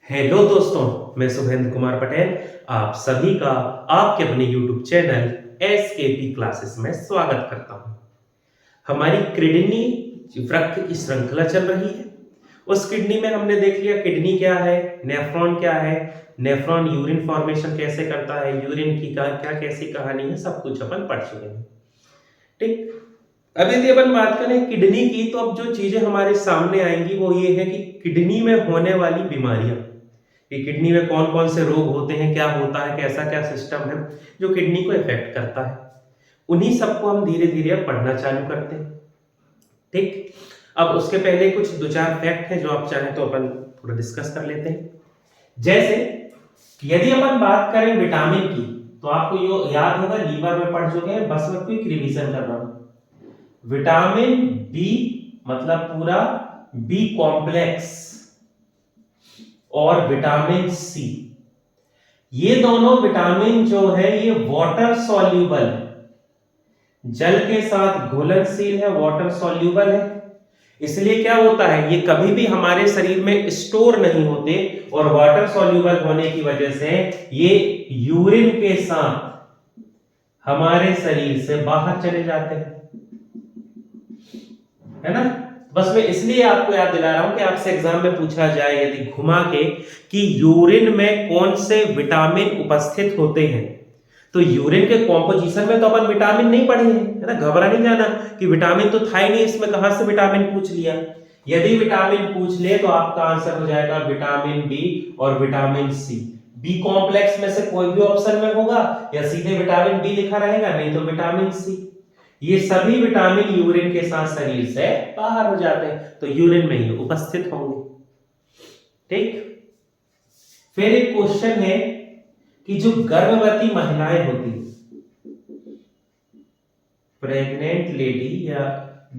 Hello दोस्तों, मैं सुहेंद्र कुमार पटेल आप सभी का आपके अपने YouTube चैनल एसकेपी क्लासेस में स्वागत करता हूं। हमारी किडनी वृक्क की श्रृंखला चल रही है। उस किडनी में हमने देख लिया किडनी क्या है, नेफ्रॉन क्या है, नेफ्रॉन यूरिन फॉर्मेशन कैसे करता है, यूरिन की क्या कैसी कहानी है, सब कुछ अपन पढ़ चुके हैं। ठीक, अब यदि अपन बात करें किडनी की, तो अब जो चीजें हमारे सामने आएंगी वो ये है कि किडनी में होने वाली बीमारियां, कि किडनी में कौन कौन से रोग होते हैं, क्या होता है, कैसा क्या सिस्टम है जो किडनी को इफेक्ट करता है, उन्हीं सबको हम धीरे धीरे पढ़ना चालू करते हैं। ठीक, अब उसके पहले कुछ दो चार फैक्ट है जो आप चाहें तो अपन थोड़ा डिस्कस कर लेते हैं। जैसे यदि अपन बात करें विटामिन की, तो आपको ये याद होगा, लीवर में पढ़ चुके हैं, बस मैं क्विक रिवीजन कर रहा हूं। विटामिन बी मतलब पूरा बी कॉम्प्लेक्स और विटामिन सी, ये दोनों विटामिन जो है ये वाटर सॉल्यूबल है, जल के साथ घुलनशील है, वाटर सॉल्यूबल है। इसलिए क्या होता है, ये कभी भी हमारे शरीर में स्टोर नहीं होते और वाटर सॉल्यूबल होने की वजह से ये यूरिन के साथ हमारे शरीर से बाहर चले जाते हैं, है ना। बस मैं इसलिए आपको याद दिला रहा हूं कि आपसे एग्जाम में पूछा जाए यदि घुमा के कि यूरिन में कौन से विटामिन उपस्थित होते हैं, तो यूरिन के कॉम्पोजिशन में तो अपन विटामिन नहीं पढ़े हैं, है ना। घबरा नहीं जाना कि विटामिन तो था ही नहीं, इसमें कहां से विटामिन पूछ लिया। यदि विटामिन पूछ ले तो आपका आंसर हो जाएगा विटामिन बी और विटामिन सी। बी कॉम्प्लेक्स में से कोई भी ऑप्शन में होगा या सीधे विटामिन बी लिखा रहेगा, नहीं तो विटामिन सी। ये सभी विटामिन यूरिन के साथ शरीर से बाहर हो जाते हैं, तो यूरिन में ही उपस्थित होंगे। ठीक, फिर एक क्वेश्चन है कि जो गर्भवती महिलाएं होती, प्रेग्नेंट लेडी या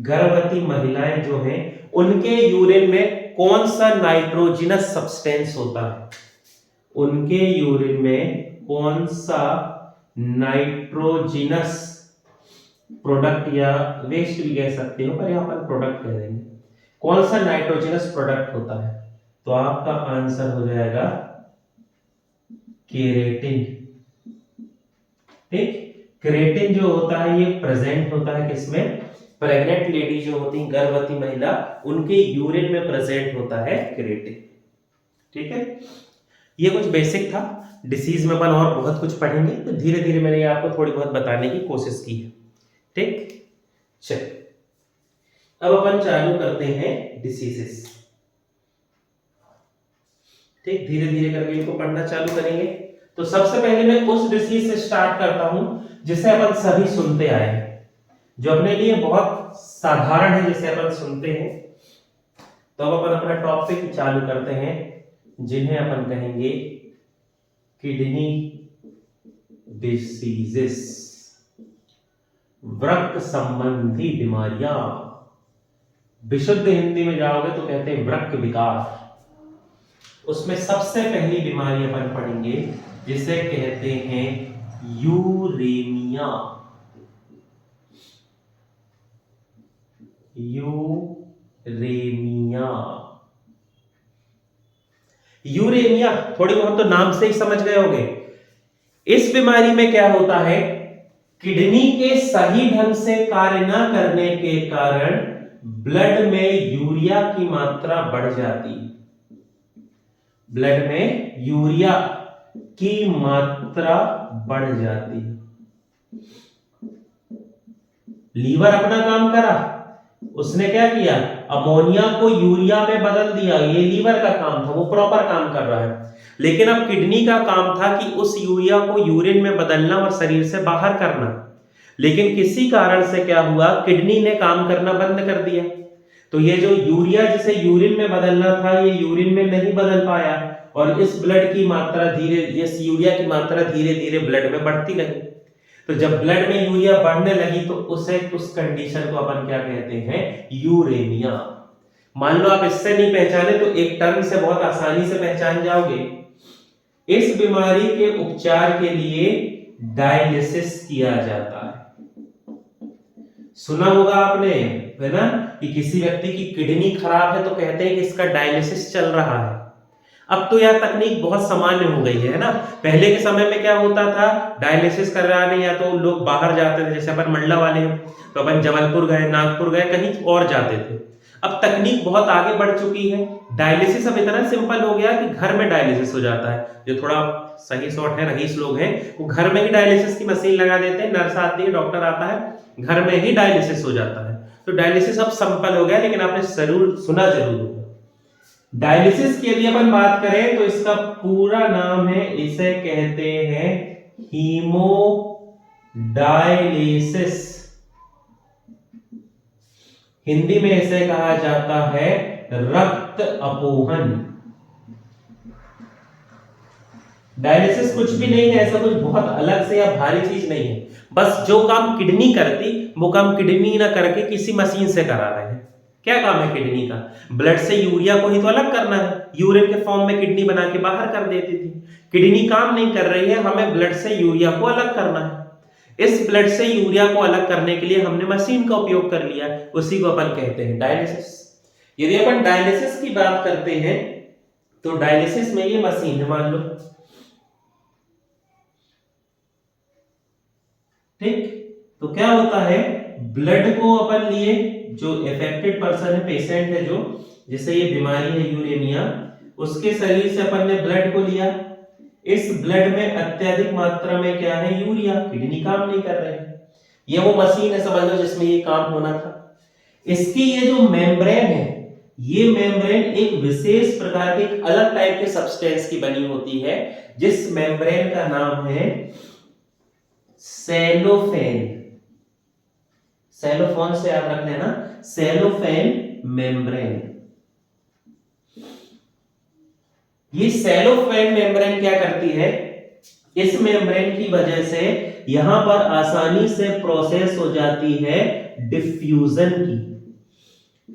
गर्भवती महिलाएं जो हैं, उनके यूरिन में कौन सा नाइट्रोजनस सब्सटेंस होता है, उनके यूरिन में कौन सा नाइट्रोजनस प्रोडक्ट या वेस्ट भी कह सकते हो, पर यहां पर प्रोडक्ट कह देंगे, कौन सा नाइट्रोजनस प्रोडक्ट होता है, तो आपका आंसर हो जाएगा केरेटिन। ठीक, केरेटिन जो होता है ये प्रेजेंट होता है किसमें, प्रेग्नेंट लेडी जो होती है, गर्भवती महिला, उनके यूरिन में प्रेजेंट होता है केरेटिन। ठीक है, ये कुछ बेसिक था। डिसीज में अपन और बहुत कुछ पढ़ेंगे, तो धीरे धीरे मैंने आपको थोड़ी बहुत बताने की कोशिश की है। ठीक, चल अब अपन चालू करते हैं डिसीजेस। ठीक, धीरे धीरे करके इनको पढ़ना चालू करेंगे। तो सबसे पहले मैं उस डिसीज से स्टार्ट करता हूं जिसे अपन सभी सुनते आए हैं, जो अपने लिए बहुत साधारण है, जिसे अपन सुनते हैं। तो अब अपन अपना टॉपिक चालू करते हैं, जिन्हें अपन कहेंगे किडनी डिसीजेस, वृक्क संबंधी बीमारियां। विशुद्ध हिंदी में जाओगे तो कहते हैं वृक्क विकार। उसमें सबसे पहली बीमारी अपन पढ़ेंगे जिसे कहते हैं यूरेमिया। यूरेमिया, यूरेमिया थोड़ी बहुत तो नाम से ही समझ गए होंगे। इस बीमारी में क्या होता है, किडनी के सही ढंग से कार्य न करने के कारण ब्लड में यूरिया की मात्रा बढ़ जाती है, ब्लड में यूरिया की मात्रा बढ़ जाती है। लीवर अपना काम करा, उसने क्या किया, अमोनिया को यूरिया में बदल दिया, ये लीवर का काम था, वो प्रॉपर काम कर रहा है। लेकिन अब किडनी का काम था कि उस यूरिया को यूरिन में बदलना और शरीर से बाहर करना। लेकिन किसी कारण से क्या हुआ, किडनी ने काम करना बंद कर दिया, तो ये जो यूरिया जिसे यूरिन में बदलना था, ये यूरिन में नहीं बदल पाया, और इस ब्लड की मात्रा इस यूरिया की मात्रा धीरे धीरे ब्लड में बढ़ती रही। तो जब ब्लड में यूरिया बढ़ने लगी तो उस कंडीशन को अपन क्या कहते हैं, यूरेमिया। मान लो आप इससे नहीं पहचाने तो एक टर्म से बहुत आसानी से पहचान जाओगे। इस बीमारी के उपचार के लिए डायलिसिस किया जाता है। सुना होगा आपने, है ना, कि किसी व्यक्ति की किडनी खराब है तो कहते हैं कि इसका डायलिसिस चल रहा है। अब तो यह तकनीक बहुत सामान्य हो गई है ना। पहले के समय में क्या होता था, डायलिसिस कराने या तो लोग बाहर जाते थे, जैसे अपन मंडला वाले हैं तो अपन जबलपुर गए, नागपुर गए, कहीं और जाते थे। अब तकनीक बहुत आगे बढ़ चुकी है, डायलिसिस अब इतना सिंपल हो गया कि घर में डायलिसिस हो जाता है। जो थोड़ा सही शॉट है, रईस लोग हैं, वो घर में ही डायलिसिस की मशीन लगा देते हैं, नर्स आती है, डॉक्टर आता है, घर में ही डायलिसिस हो जाता है। तो डायलिसिस अब सिंपल हो गया, लेकिन आपने जरूर सुना जरूर होगा। डायलिसिस की यदि अपन बात करें तो इसका पूरा नाम है, इसे कहते हैं हीमोडायलिसिस। हिंदी में इसे कहा जाता है रक्त अपोहन। डायलिसिस कुछ भी नहीं है, ऐसा कुछ बहुत अलग से या भारी चीज नहीं है। बस जो काम किडनी करती वो काम किडनी ना करके किसी मशीन से करा रहे हैं। क्या काम है किडनी का? ब्लड से यूरिया को ही तो अलग करना है, यूरिन के फॉर्म में किडनी बना के बाहर कर देती थी। किडनी काम नहीं कर रही है, हमें ब्लड से यूरिया को अलग करना है। इस ब्लड से यूरिया को अलग करने के लिए हमने मशीन का उपयोग कर लिया, उसी को अपन कहते हैं डायलिसिस। यदि अपन डायलिसिस की बात करते हैं तो डायलिसिस में ये मशीन है, मान लो, ठीक। तो क्या होता है, ब्लड को अपन लिए, जो अफेक्टेड पर्सन है, पेशेंट है जो जिसे ये बीमारी है यूरेमिया, उसके शरीर से अपन ने ब्लड को लिया। इस ब्लड में अत्यधिक मात्रा में क्या है, यूरिया। किडनी काम नहीं कर रहे हैं, ये वो मशीन है समझ लो जिसमें ये काम होना था। इसकी ये जो मेम्ब्रेन है, ये मेम्ब्रेन एक विशेष प्रकार के, एक अलग टाइप के सब्सटेंस की बनी होती है, जिस मेम्ब्रेन का नाम है सेलोफेन। सेलोफोन से याद रख लेना, सेलोफेन मेम्ब्रेन। ये सेलोफेन मेम्ब्रेन क्या करती है, इस मेम्ब्रेन की वजह से यहां पर आसानी से प्रोसेस हो जाती है डिफ्यूजन की,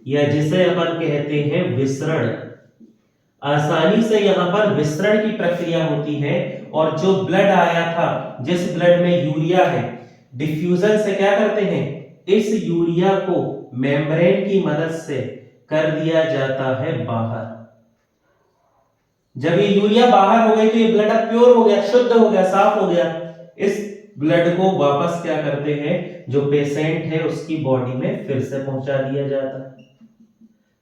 या जिसे अपन कहते हैं विसरण। आसानी से यहां पर विसरण की प्रक्रिया होती है, और जो ब्लड आया था, जिस ब्लड में यूरिया है, डिफ्यूजन से क्या करते हैं, इस यूरिया को मेम्ब्रेन की मदद से कर दिया जाता है बाहर। जब ये यूरिया बाहर हो गई तो ये ब्लड अब प्योर हो गया, शुद्ध हो गया, साफ हो गया। इस ब्लड को वापस क्या करते हैं, जो पेशेंट है उसकी बॉडी में फिर से पहुंचा दिया जाता है।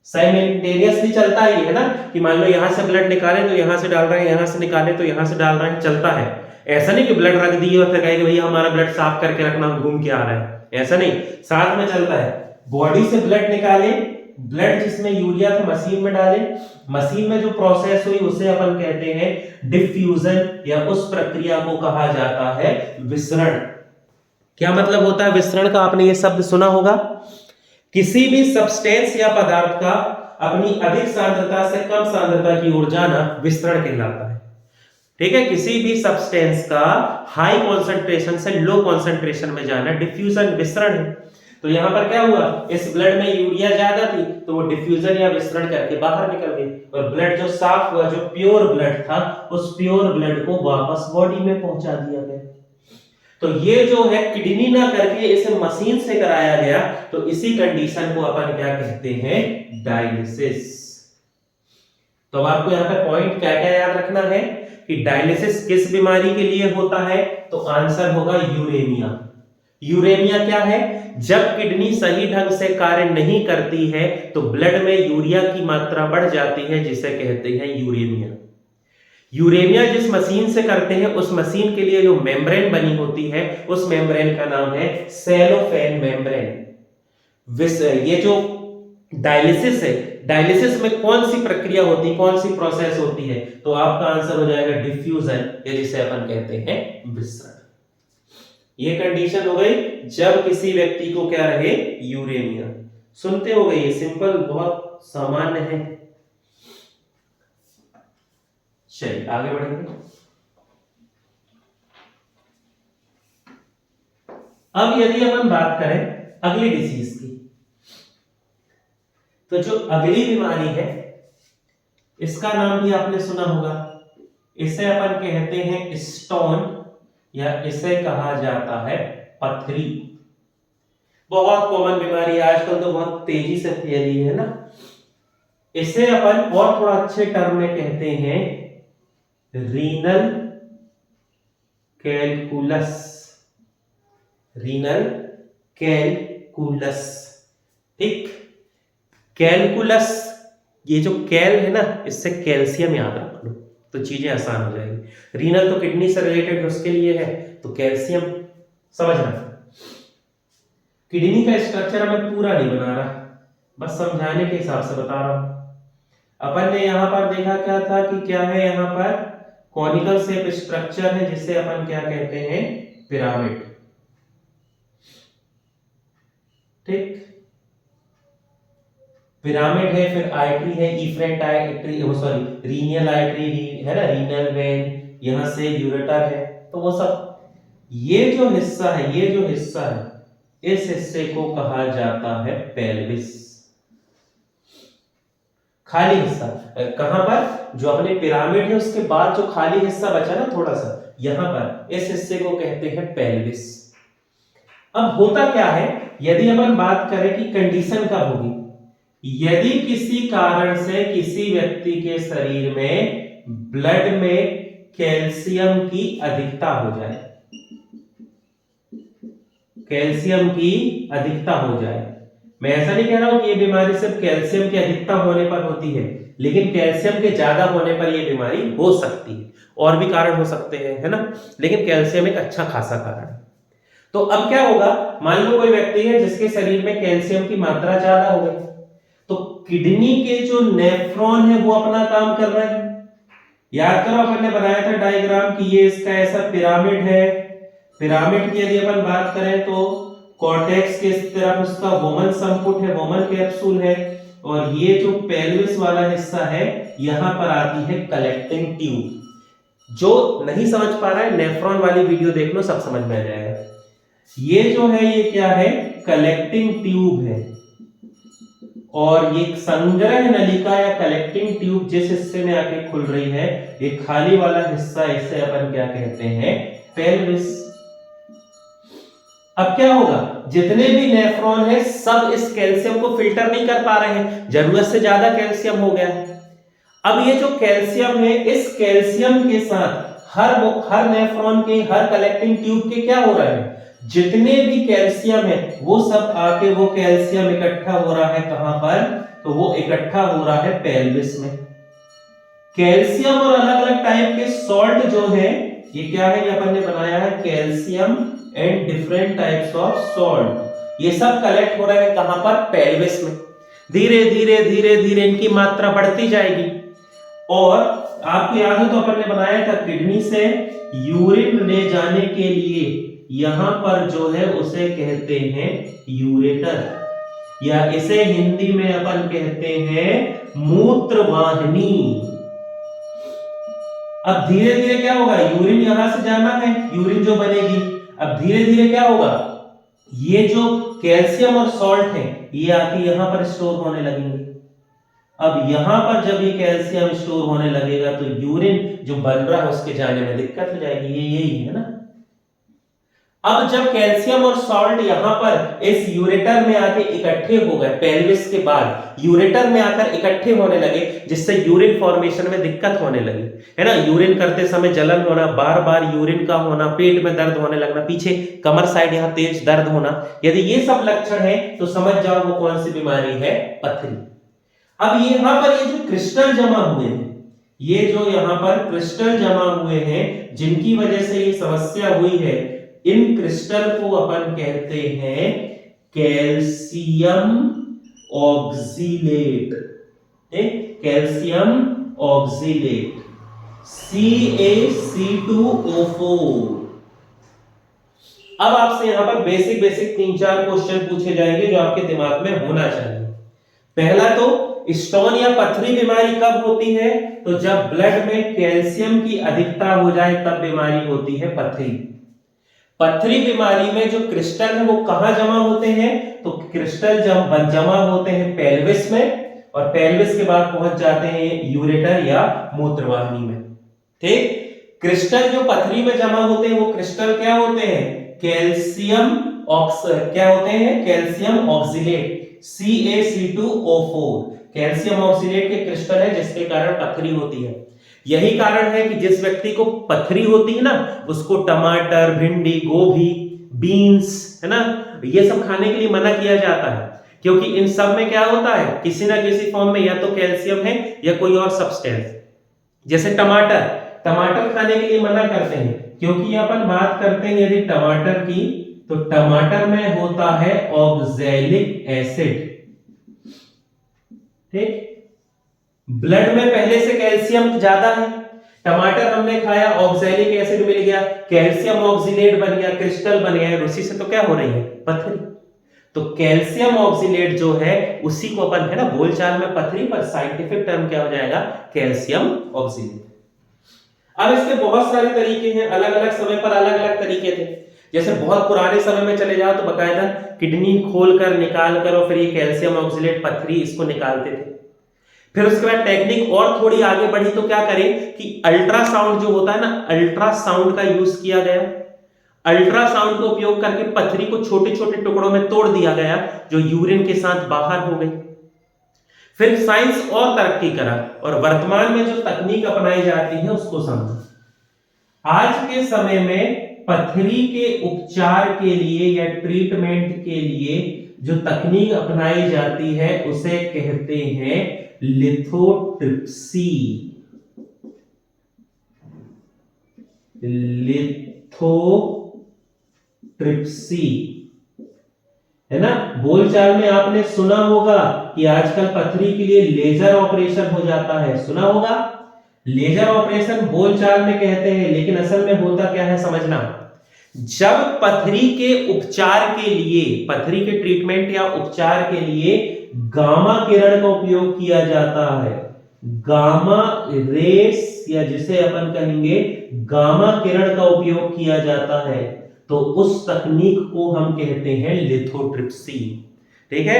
साइमल्टेनियसली चलता ही है ना, कि मान लो यहां से ब्लड निकाले तो यहां से डाल रहे हैं, यहां से निकाले तो यहां से डाल रहे हैं, चलता है। ऐसा नहीं कि ब्लड रख दिए और फिर कहेंगे भैया हमारा ब्लड साफ करके रखना, घूम के आ रहा है, ऐसा नहीं, साथ में चलता है। बॉडी से ब्लड निकाले, ब्लड जिसमें यूरिया था मशीन में डाले, मशीन में जो प्रोसेस हुई उसे अपन कहते हैं डिफ्यूजन, या उस प्रक्रिया को कहा जाता है विसरण। क्या मतलब होता है विसरण का? आपने ये शब्द सुना होगा। किसी भी सब्सटेंस या पदार्थ का अपनी अधिक सांद्रता से कम सांद्रता की ओर जाना विसरण कहलाता है। ठीक है, किसी भी सब्सटेंस का हाई कॉन्सेंट्रेशन से लो कॉन्सेंट्रेशन में जाना डिफ्यूजन, विसरण है। तो यहां पर क्या हुआ, इस ब्लड में यूरिया ज्यादा थी तो वो डिफ्यूजन या विसरण करके बाहर निकल गई, और ब्लड जो साफ हुआ, जो प्योर ब्लड था, उस प्योर ब्लड को वापस बॉडी में पहुंचा दिया गया। तो ये जो है किडनी ना करके इसे मशीन से कराया गया, तो इसी कंडीशन को अपन क्या कहते हैं, डायलिसिस। तो आपको यहाँ पे पॉइंट क्या क्या याद रखना है कि डायलिसिस किस बीमारी के लिए होता है, तो आंसर होगा यूरेमिया। यूरेमिया क्या है, जब किडनी सही ढंग से कार्य नहीं करती है तो ब्लड में यूरिया की मात्रा बढ़ जाती है, जिसे कहते हैं यूरेमिया। यूरेमिया जिस मशीन से करते हैं, उस मशीन के लिए जो मेम्ब्रेन बनी होती है, उस मेम्ब्रेन का नाम है सेलोफेन मेम्ब्रेन। ये जो डायलिसिस है, डायलिसिस में कौन सी प्रक्रिया होती है, कौन सी प्रोसेस होती है, तो आपका आंसर हो जाएगा डिफ्यूजन, या जिसे अपन कहते हैं विसरण। ये कंडीशन हो गई जब किसी व्यक्ति को क्या रहे, यूरेमिया। सुनते हो गए, सिंपल, बहुत सामान्य है। चलिए आगे बढ़ेंगे। अब यदि अपन बात करें अगली डिसीज की, तो जो अगली बीमारी है इसका नाम भी आपने सुना होगा। इसे अपन कहते हैं स्टोन, या इसे कहा जाता है पथरी। बहुत कॉमन बीमारी है, आजकल तो बहुत तेजी से फैली है ना। इसे अपन और थोड़ा अच्छे टर्म में कहते हैं रीनल कैलकुलस। रीनल कैलकुलस, ठीक। कैलकुलस, ये जो कैल है ना, इससे कैल्शियम याद रख लो तो चीजें आसान हो जाएंगी। रीनल तो किडनी से रिलेटेड है, उसके लिए है, तो कैल्शियम समझना। किडनी का स्ट्रक्चर मैं पूरा नहीं बना रहा, बस समझाने के हिसाब से बता रहा हूं। अपन ने यहां पर देखा क्या था कि क्या है, यहां पर कॉनिकल शेप स्ट्रक्चर है जिसे अपन क्या कहते हैं, पिरामिड, ठीक। पिरामिड है, फिर आर्टरी है, इफरेंट आर्टरी, सॉरी रीनियल आर्टरी है ना, रीनल वेन, यहां से यूरेटर है, तो वो सब, ये जो हिस्सा है, ये जो हिस्सा है, इस हिस्से को कहा जाता है पेल्विस। खाली हिस्सा कहां पर, जो अपने पिरामिड है उसके बाद जो खाली हिस्सा बचा ना थोड़ा सा, यहां पर इस हिस्से को कहते हैं पेल्विस। अब होता क्या है, यदि अपन बात करें कि कंडीशन कब होगी, यदि किसी कारण से किसी व्यक्ति के शरीर में ब्लड में कैल्शियम की अधिकता हो जाए, कैल्शियम की अधिकता हो जाए। मैं ऐसा नहीं कह रहा हूं कि ये बीमारी सिर्फ कैल्शियम की अधिकता होने पर होती है, लेकिन कैल्शियम के ज्यादा होने पर यह बीमारी हो सकती है, और भी कारण हो सकते हैं, है ना, लेकिन कैल्शियम एक अच्छा खासा कारण है। तो अब क्या होगा, मान लो कोई व्यक्ति है जिसके शरीर में कैल्शियम की मात्रा ज्यादा हो गई, तो किडनी के जो नेफ्रॉन है वो अपना काम कर रहे हैं। याद करो अपन ने बनाया था डायग्राम कि ये इसका ऐसा पिरामिड है। पिरामिड की यदि अपन बात करें तो कॉर्टेक्स के इस तरफ उसका वोमन संपुट है, वोमन कैप्सूल है, और ये जो पेल्विस वाला हिस्सा है, यहां पर आती है कलेक्टिंग ट्यूब। जो नहीं समझ पा रहा है, नेफ्रॉन वाली वीडियो देख लो, सब समझ में आ जाएगा। ये जो है ये क्या है, कलेक्टिंग ट्यूब है, और ये संग्रह नलिका या कलेक्टिंग ट्यूब जिस हिस्से में आके खुल रही है, ये खाली वाला हिस्सा, इसे अपन क्या कहते हैं, पेल्विस। अब क्या होगा, जितने भी नेफ्रॉन है सब इस कैल्शियम को फिल्टर नहीं कर पा रहे हैं, जरूरत से ज्यादा कैल्शियम हो गया है। अब ये जो कैल्शियम है, इस कैल्शियम के साथ हर नेफ्रॉन के, हर कलेक्टिंग ट्यूब के क्या हो रहा है, जितने भी कैल्शियम है वो सब आके वो कैल्शियम इकट्ठा हो रहा है कहां पर, तो वो इकट्ठा हो रहा है पेल्विस में। कैल्शियम और अलग अलग टाइप के सॉल्ट जो है, ये क्या है, ये अपन ने बनाया है calcium and different types of salt, ये सब कलेक्ट हो रहा है कहां पर, पेल्विस में। धीरे धीरे धीरे धीरे इनकी मात्रा बढ़ती जाएगी, और आपको याद हो तो अपन ने बनाया था किडनी से यूरिन ले जाने के लिए यहां पर जो है उसे कहते हैं यूरेटर, या इसे हिंदी में अपन कहते हैं मूत्रवाहिनी। अब धीरे धीरे क्या होगा, यूरिन यहां से जाना है, यूरिन जो बनेगी, अब धीरे धीरे क्या होगा, ये जो कैल्शियम और सॉल्ट है ये आके यहां पर स्टोर होने लगेंगे। अब यहां पर जब ये कैल्शियम स्टोर होने लगेगा तो यूरिन जो बन रहा है उसके जाने में दिक्कत हो जाएगी, ये यही है ना। अब जब कैल्शियम और सॉल्ट यहां पर इस यूरेटर में आके इकट्ठे हो गए, पेल्विस के बाद यूरेटर में आकर इकट्ठे होने लगे, जिससे यूरिन फॉर्मेशन में दिक्कत होने लगी, है ना। यूरिन करते समय जलन होना, बार बार यूरिन का होना, पेट में दर्द होने लगना, पीछे कमर साइड यहां तेज दर्द होना, यदि ये सब लक्षण है तो समझ जाओ वो कौन सी बीमारी है, पथरी। अब यहां पर ये जो क्रिस्टल जमा हुए हैं, ये जो यहां पर क्रिस्टल जमा हुए हैं, जिनकी वजह से ये समस्या हुई है, इन क्रिस्टल को अपन कहते हैं calcium oxalate, calcium oxalate, CaC2O4। अब आपसे यहां पर बेसिक 3-4 क्वेश्चन पूछे जाएंगे जो आपके दिमाग में होना चाहिए। पहला तो स्टोन या पथरी बीमारी कब होती है, तो जब ब्लड में कैल्शियम की अधिकता हो जाए तब बीमारी होती है पथरी। पथरी बीमारी में जो क्रिस्टल है वो कहां जमा होते हैं, तो क्रिस्टल जमा होते हैं पेल्विस में, और पेल्विस के बाद पहुंच जाते हैं यूरेटर या मूत्रवाहिनी में, ठीक। क्रिस्टल जो पथरी में जमा होते हैं वो क्रिस्टल क्या होते हैं, calcium oxalate, CaC2O4। Calcium oxalate के क्रिस्टल है जिसके कारण पथरी होती है। यही कारण है कि जिस व्यक्ति को पथरी होती है ना, उसको टमाटर, भिंडी, गोभी, बीन्स, है ना, ये सब खाने के लिए मना किया जाता है, क्योंकि इन सब में क्या होता है, किसी ना किसी फॉर्म में या तो कैल्शियम है या कोई और सब्सटेंस। जैसे टमाटर, टमाटर खाने के लिए मना करते हैं, क्योंकि अपन बात करते हैं यदि टमाटर की, तो टमाटर में होता है ऑक्सैलिक एसिड। ठीक, ब्लड में पहले से कैल्शियम ज्यादा है, टमाटर हमने खाया, ऑक्सैलिक एसिड मिल गया, कैल्शियम ऑक्सीलेट बन गया, क्रिस्टल बन गया, उसी से तो क्या हो रही है, पथरी। तो कैल्शियम ऑक्सीलेट जो है उसी को अपन, है ना, बोलचाल में पथरी, पर साइंटिफिक टर्म क्या हो जाएगा, कैल्शियम ऑक्सीलेट। अब इसके बहुत सारे तरीके हैं, अलग अलग समय पर अलग अलग तरीके थे। जैसे बहुत पुराने समय में चले जाओ तो बकायदा किडनी खोलकर निकाल कर और फिर ये कैल्शियम ऑक्सीलेट पथरी इसको निकालते थे। फिर उसके बाद टेक्निक और थोड़ी आगे बढ़ी तो क्या करें कि अल्ट्रासाउंड जो होता है ना, अल्ट्रासाउंड का यूज किया गया। अल्ट्रासाउंड का उपयोग करके पथरी को छोटे छोटे टुकड़ों में तोड़ दिया गया, जो यूरिन के साथ बाहर हो गई। फिर साइंस और तरक्की करा और वर्तमान में जो तकनीक अपनाई जाती है उसको समझो। आज के समय में पथरी के उपचार के लिए या ट्रीटमेंट के लिए जो तकनीक अपनाई जाती है उसे कहते हैं लिथोट्रिप्सी। लिथोट्रिप्सी, है ना। बोलचाल में आपने सुना होगा कि आजकल पथरी के लिए लेजर ऑपरेशन हो जाता है, सुना होगा। लेजर ऑपरेशन बोलचाल में कहते हैं, लेकिन असल में होता क्या है समझना। जब पथरी के उपचार के लिए, पथरी के ट्रीटमेंट या उपचार के लिए गामा किरण का उपयोग किया जाता है, गामा रेस, या जिसे अपन कहेंगे गामा किरण का उपयोग किया जाता है, तो उस तकनीक को हम कहते हैं लिथोट्रिप्सी। ठीक है,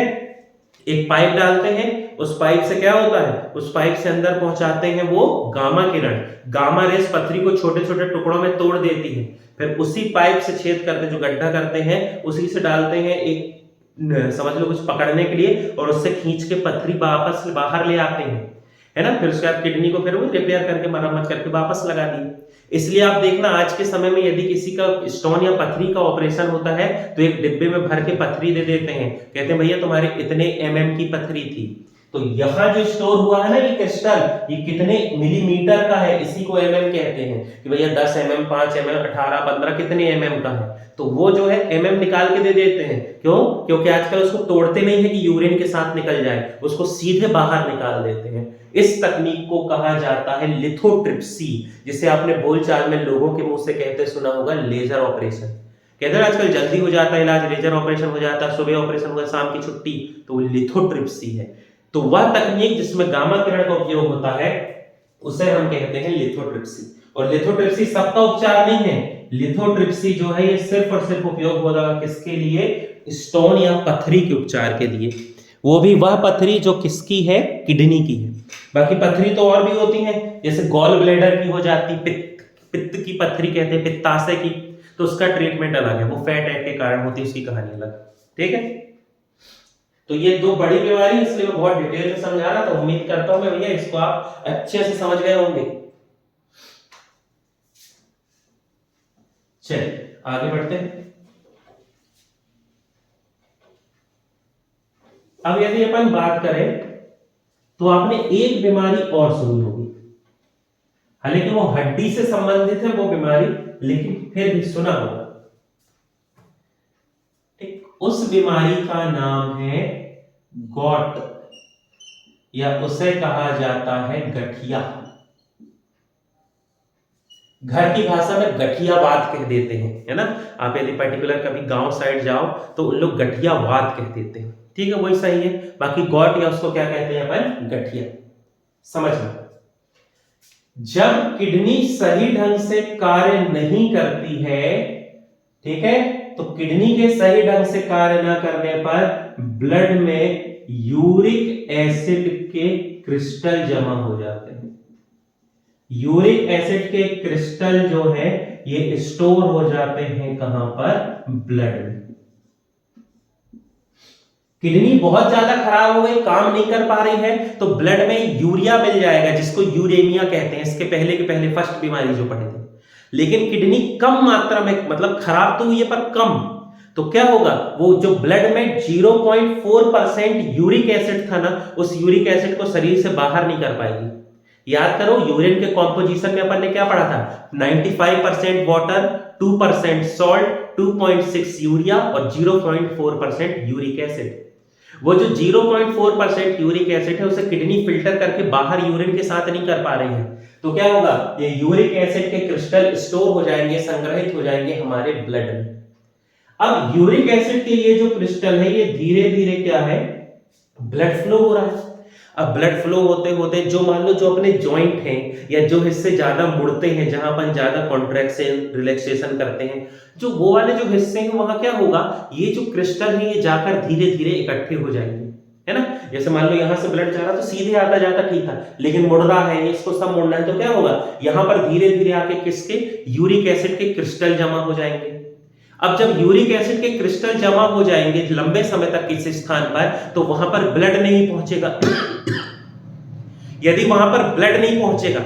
एक पाइप डालते हैं, उस पाइप से क्या होता है, उस पाइप से अंदर पहुंचाते हैं वो गामा किरण, गामा रेस पथरी को छोटे छोटे टुकड़ों में तोड़ देती है। फिर उसी पाइप से छेद करते, जो गड्ढा करते हैं उसी से डालते हैं एक, समझ लो कुछ पकड़ने के लिए, और उससे खींच के पथरी वापस बाहर ले आते हैं, है ना। फिर उसके बाद किडनी को फिर वो रिपेयर करके मरम्मत करके वापस लगा दी। इसलिए आप देखना आज के समय में यदि किसी का स्टोन या पथरी का ऑपरेशन होता है तो एक डिब्बे में भर के पथरी दे देते हैं, कहते हैं भैया तुम्हारे इतने एमएम की पथरी थी। तो यहां जो स्टोर हुआ है ना ये क्रिस्टल, ये कितने मिलीमीटर का है, इसी को एमएम कहते हैं कि भैया 10 एमएम, 5 एमएम, 18, 15 कितने एमएम का है, तो वो जो है एमएम निकाल के दे देते हैं। क्यों? क्योंकि आजकल उसको तोड़ते नहीं है कि यूरिन के साथ निकल जाए, उसको सीधे बाहर निकाल देते हैं। इस तकनीक को कहा जाता है लिथोट्रिप्सी, जिसे आपने बोलचाल में लोगों के मुंह से कहते सुना होगा लेजर ऑपरेशन। कहते हैं आजकल जल्दी हो जाता है इलाज, लेजर ऑपरेशन हो जाता है, सुबह ऑपरेशन हुआ शाम की छुट्टी, तो वो लिथोट्रिप्सी है। तो वह तकनीक जिसमें गामा किरण का उपयोग होता है उसे हम कहते हैं लिथोट्रिप्सी। और लिथोट्रिप्सी सबका उपचार नहीं है, लिथोट्रिप्सी जो है ये सिर्फ और सिर्फ उपयोग होगा किसके लिए, स्टोन या पथरी के उपचार के लिए, वो भी वह पथरी जो किसकी है, किडनी की है। बाकी पथरी तो और भी होती हैं, जैसे गॉल ब्लैडर की हो जाती, पित्त की पथरी कहते हैं, पित्ताशय की, तो उसका ट्रीटमेंट अलग है, वो फैट ऐड के कारण होती है, उसकी कहानी अलग। ठीक है, तो ये दो बड़ी बीमारी, इसलिए मैं बहुत डिटेल में समझा रहा था। उम्मीद करता हूं मैं भैया इसको आप अच्छे से समझ गए होंगे। चलिए आगे बढ़ते हैं। अब यदि अपन बात करें तो आपने एक बीमारी और सुनी होगी, हालांकि वो हड्डी से संबंधित है वो बीमारी, लेकिन फिर भी सुना होगा। उस बीमारी का नाम है गॉट, या उसे कहा जाता है गठिया। घर की भाषा में गठियावात कह देते हैं, है ना। आप यदि पर्टिकुलर कभी गांव साइड जाओ तो उन लोग गठियावात कह देते हैं, ठीक है, वही सही है। बाकी गॉट या उसको क्या कहते हैं अपन, गठिया। समझना, जब किडनी सही ढंग से कार्य नहीं करती है, ठीक है, तो किडनी के सही ढंग से कार्य न करने पर ब्लड में यूरिक एसिड के क्रिस्टल जमा हो जाते हैं। यूरिक एसिड के क्रिस्टल जो है ये स्टोर हो जाते हैं कहां पर, ब्लड में। किडनी बहुत ज्यादा खराब हो गई, काम नहीं कर पा रही है, तो ब्लड में यूरिया मिल जाएगा, जिसको यूरेमिया कहते हैं। इसके पहले के पहले फर्स्ट बीमारी जो पढ़े थे। लेकिन किडनी कम मात्रा में, मतलब खराब तो हुई है पर कम, तो क्या होगा, वो जो ब्लड में 0.4% यूरिक एसिड था ना, उस यूरिक एसिड को शरीर से बाहर नहीं कर पाएगी। याद करो, यूरिन के कॉम्पोजिशन में अपन ने क्या पढ़ा था, 95% वाटर, 2% सॉल्ट, 2.6 यूरिया और 0.4% यूरिक एसिड। वो जो 0.4% यूरिक एसिड है, उसे किडनी फिल्टर करके बाहर यूरिन के साथ नहीं कर पा रही है, तो क्या होगा, ये यूरिक एसिड के क्रिस्टल स्टोर हो जाएंगे, संग्रहित हो जाएंगे हमारे ब्लड में। अब यूरिक एसिड के ये जो क्रिस्टल है, ये धीरे धीरे क्या है, ब्लड फ्लो हो रहा है। अब ब्लड फ्लो होते होते जो मान लो जो अपने जॉइंट हैं या जो हिस्से ज्यादा मुड़ते हैं, जहां अपन ज्यादा कॉन्ट्रैक्शन रिलैक्सेशन करते हैं, जो वो वाले जो हिस्से हैं, वहां क्या होगा, ये जो क्रिस्टल है ये जाकर धीरे धीरे इकट्ठे हो जाएंगे, है ना। जैसे मान लो यहां से ब्लड जा रहा तो सीधे आता जाता ठीक था, लेकिन मुड़ रहा है, इसको सब मुड़ना है, तो क्या होगा, यहां पर धीरे धीरे आके किसके, यूरिक एसिड के क्रिस्टल जमा हो जाएंगे। अब जब यूरिक एसिड के क्रिस्टल जमा हो जाएंगे लंबे समय तक किसी स्थान पर, तो वहां पर ब्लड नहीं पहुंचेगा। यदि वहां पर ब्लड नहीं पहुंचेगा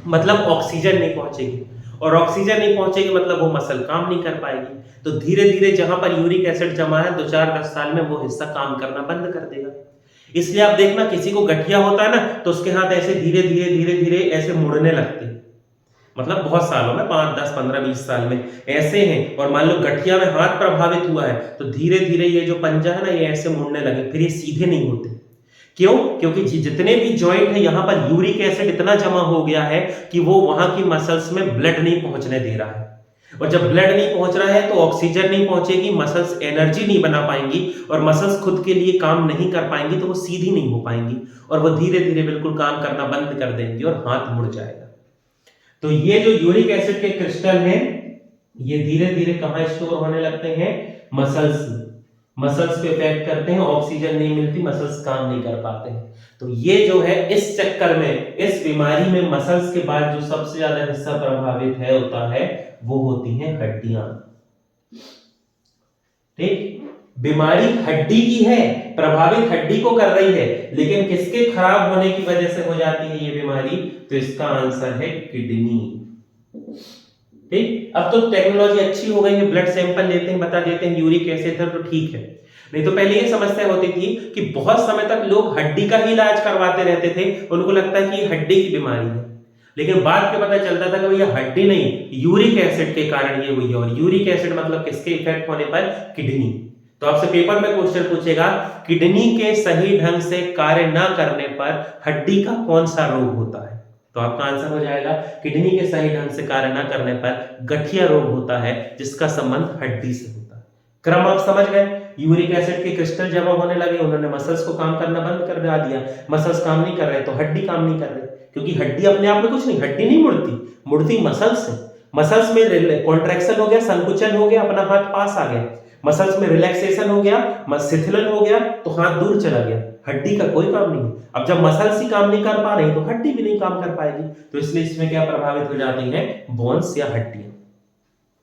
मतलब ऑक्सीजन नहीं पहुंचेगी, और ऑक्सीजन नहीं पहुंचेगी मतलब वो मसल काम नहीं कर पाएगी। तो धीरे धीरे जहां पर यूरिक एसिड जमा है, 2-4-10 साल में वो हिस्सा काम करना बंद कर देगा। इसलिए आप देखना, किसी को गठिया होता है ना, तो उसके हाथ ऐसे धीरे धीरे धीरे धीरे ऐसे मुड़ने लगते हैं, मतलब बहुत सालों में, 5, 10, 15, 20 साल में ऐसे हैं। और मान लो गठिया में हाथ प्रभावित हुआ है, तो धीरे धीरे ये जो पंजा है ना, ये ऐसे मुड़ने लगे, फिर ये सीधे नहीं होते। क्यों? क्योंकि जितने भी जॉइंट है, यहां पर यूरिक एसिड इतना जमा हो गया है कि वो वहां की मसल्स में ब्लड नहीं पहुंचने दे रहा है। और जब ब्लड नहीं पहुंच रहा है तो ऑक्सीजन नहीं पहुंचेगी, मसल्स एनर्जी नहीं बना पाएंगी, और मसल्स खुद के लिए काम नहीं कर पाएंगी, तो वो सीधी नहीं हो पाएंगी, और वो धीरे धीरे बिल्कुल काम करना बंद कर देंगी और हाथ मुड़ जाएगा। तो ये जो यूरिक एसिड के क्रिस्टल हैं, ये धीरे धीरे कहां स्टोर होने लगते हैं, मसल्स में। मसल्स पे इफेक्ट करते हैं, ऑक्सीजन नहीं मिलती, मसल्स काम नहीं कर पाते हैं। तो ये जो है, इस चक्कर में, इस बीमारी में मसल्स के बाद जो सबसे ज्यादा हिस्सा प्रभावित है होता है, वो होती हैं हड्डियां। ठीक, बीमारी हड्डी की है, प्रभावित हड्डी को कर रही है, लेकिन किसके खराब होने की वजह से हो जाती है ये बीमारी, तो इसका आंसर है किडनी। ठीक, अब तो टेक्नोलॉजी अच्छी हो गई है, ब्लड सैंपल लेते हैं, बता देते हैं यूरिक एसिड है, तो ठीक है। नहीं तो पहले ये समस्या होती थी कि बहुत समय तक लोग हड्डी का ही इलाज करवाते रहते थे, उनको लगता है कि हड्डी की बीमारी है, लेकिन बाद में पता चलता था कि भैया हड्डी नहीं, यूरिक एसिड के कारण ये हुई है। और यूरिक एसिड मतलब किसके इफेक्ट होने पर, किडनी। तो आपसे पेपर में क्वेश्चन पूछेगा, किडनी के सही ढंग से कार्य न करने पर हड्डी का कौन सा रोग होता है, तो आपका आंसर हो जाएगा, किडनी के सही ढंग से कार्य न करने पर गठिया रोग होता है, जिसका संबंध हड्डी से होता है। क्रम आप समझ गए, यूरिक एसिड के क्रिस्टल जमा होने लगे, उन्होंने मसल्स को काम करना बंद कर दिया, मसल्स काम नहीं कर रहे तो हड्डी काम नहीं कर रहे, क्योंकि हड्डी अपने आप में कुछ नहीं, हड्डी नहीं मुड़ती मसल्स है। मसल्स में कॉन्ट्रैक्शन हो गया, संकुचन हो गया, अपना हाथ पास आ गया, मसल्स में रिलैक्सेशन हो गया, शिथिलन हो गया, तो हाथ दूर चला गया, हड्डी का कोई काम नहीं है। अब जब मसल्स ही काम नहीं कर पा रही तो हड्डी भी नहीं काम कर पाएगी, तो इसलिए इसमें क्या प्रभावित हो जाती हैं, बोन्स या हड्डियां।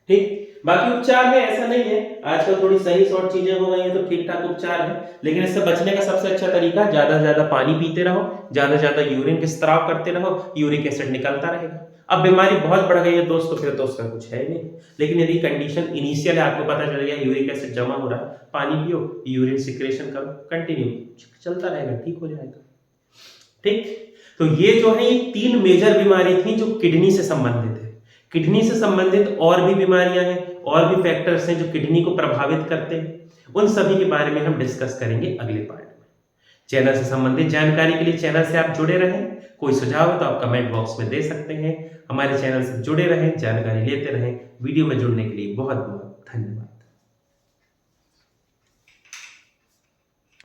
ठीक, बाकी उपचार में ऐसा नहीं है, आजकल थोड़ी सही शॉर्ट चीजें हो गई हैं, तो ठीक ठाक उपचार है, लेकिन इससे बचने का सबसे अच्छा तरीका, ज्यादा से ज्यादा पानी पीते रहो, ज्यादा से ज्यादा यूरिन के स्त्राव करते रहो, यूरिक एसिड निकलता रहेगा। अब बीमारी बहुत बढ़ गई है दोस्तों, फिर तो उसका कुछ है नहीं, लेकिन यदि कंडीशन इनिशियल आपको पता चल गया यूरिक एसिड जमा हो रहा है, पानी पियो, यूरिन सिक्रेशन करो, कंटिन्यू चलता रहेगा, ठीक हो जाएगा। ठीक, तो ये जो है, ये 3 मेजर बीमारी थी जो किडनी से संबंधित है। किडनी से संबंधित और भी बीमारियां हैं, और भी फैक्टर्स हैं जो किडनी को प्रभावित करते हैं, उन सभी के बारे में हम डिस्कस करेंगे अगले पार्ट में। चैनल से संबंधित जानकारी के लिए चैनल से आप जुड़े रहें, कोई सुझाव हो तो आप कमेंट बॉक्स में दे सकते हैं। हमारे चैनल से जुड़े रहें, जानकारी लेते रहें। वीडियो में जुड़ने के लिए बहुत बहुत धन्यवाद।